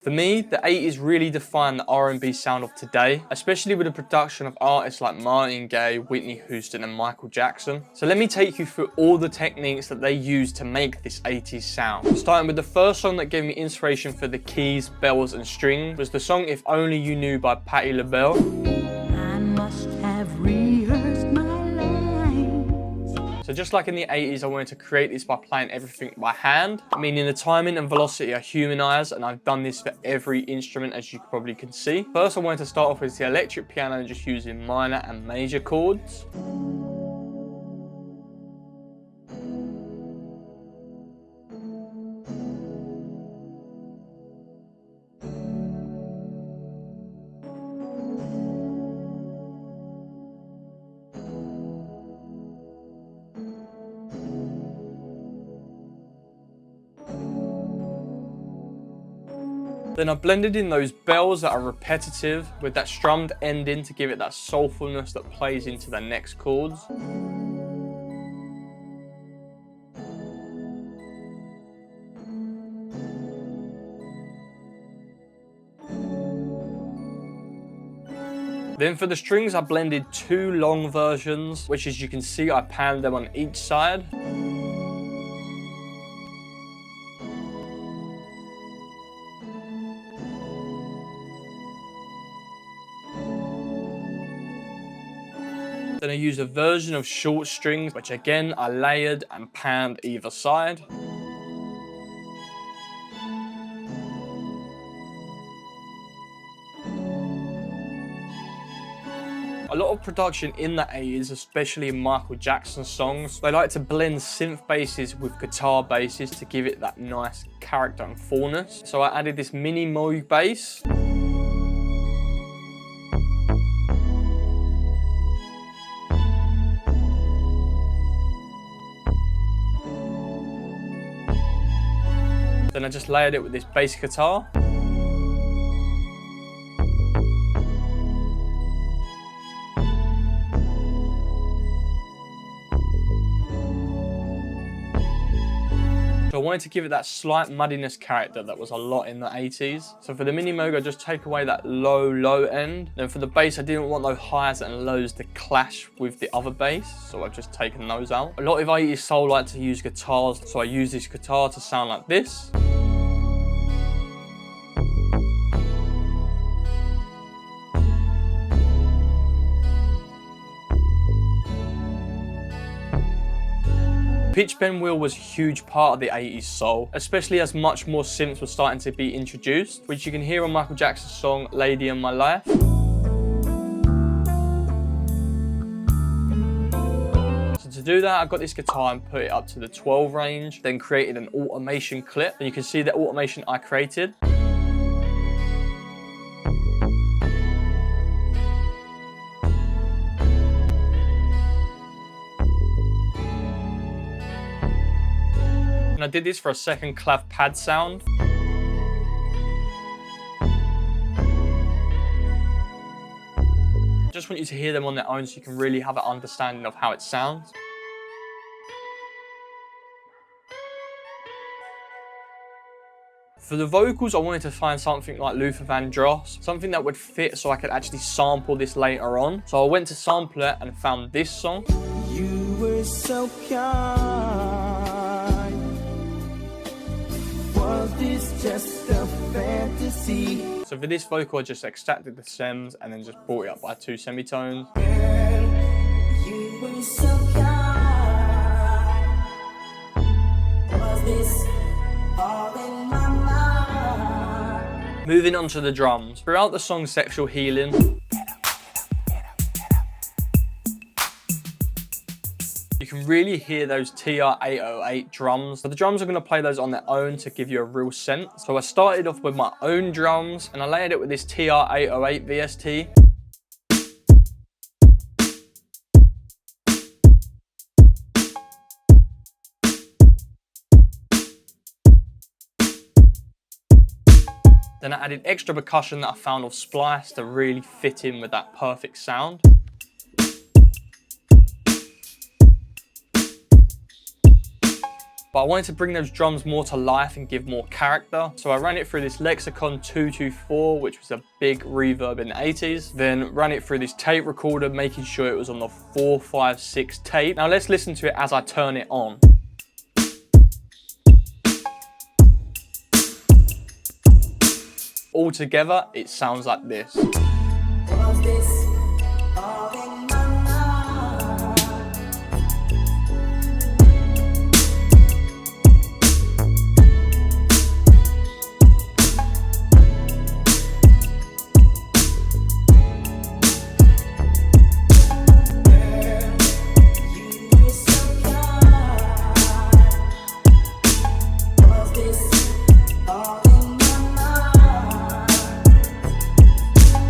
For me, the 80s really defined the R&B sound of today, especially with the production of artists like Martin Gaye, Whitney Houston and Michael Jackson. So let me take you through all the techniques that they used to make this 80s sound. Starting with the first song that gave me inspiration for the keys, bells and strings was the song If Only You Knew by Patti LaBelle. I must have rehearsed my lines. So just like in the 80s, I wanted to create this by playing everything by hand, meaning the timing and velocity are humanized, and I've done this for every instrument as you probably can see. First, I wanted to start off with the electric piano just using minor and major chords. Then I blended in those bells that are repetitive with that strummed ending to give it that soulfulness that plays into the next chords. Then for the strings, I blended two long versions, which as you can see, I panned them on each side. Then I used a version of short strings, which again, I layered and panned either side. A lot of production in the 80s, especially in Michael Jackson songs, they like to blend synth basses with guitar basses to give it that nice character and fullness. So I added this mini Moog bass. Then I just layered it with this bass guitar. So I wanted to give it that slight muddiness character that was a lot in the 80s. So for the mini Moog, I just take away that low end. Then for the bass, I didn't want those highs and lows to clash with the other bass, so I've just taken those out. A lot of 80s soul like to use guitars, so I use this guitar to sound like this. Pitch bend wheel was a huge part of the 80s soul, especially as much more synths were starting to be introduced, which you can hear on Michael Jackson's song Lady in My Life. So to do that, I got this guitar and put it up to the 12 range, then created an automation clip, and you can see the automation I created. And I did this for a second clav pad sound. Just want you to hear them on their own so you can really have an understanding of how it sounds. For the vocals, I wanted to find something like Luther Vandross, something that would fit so I could actually sample this later on. So I went to sample it and found this song. You were so kind. Was this just a fantasy? So for this vocal, I just extracted the stems and then just brought it up by 2 semitones. Girl, you were so kind. Was this all in my mind? Moving on to the drums. Throughout the song Sexual Healing, you can really hear those TR-808 drums. So the drums are going to play those on their own to give you a real sense. So I started off with my own drums and I layered it with this TR-808 VST. Then I added extra percussion that I found off Splice to really fit in with that perfect sound. but I wanted to bring those drums more to life and give more character. So I ran it through this Lexicon 224, which was a big reverb in the 80s. Then ran it through this tape recorder, making sure it was on the 456 tape. Now let's listen to it as I turn it on. All together, it sounds like this.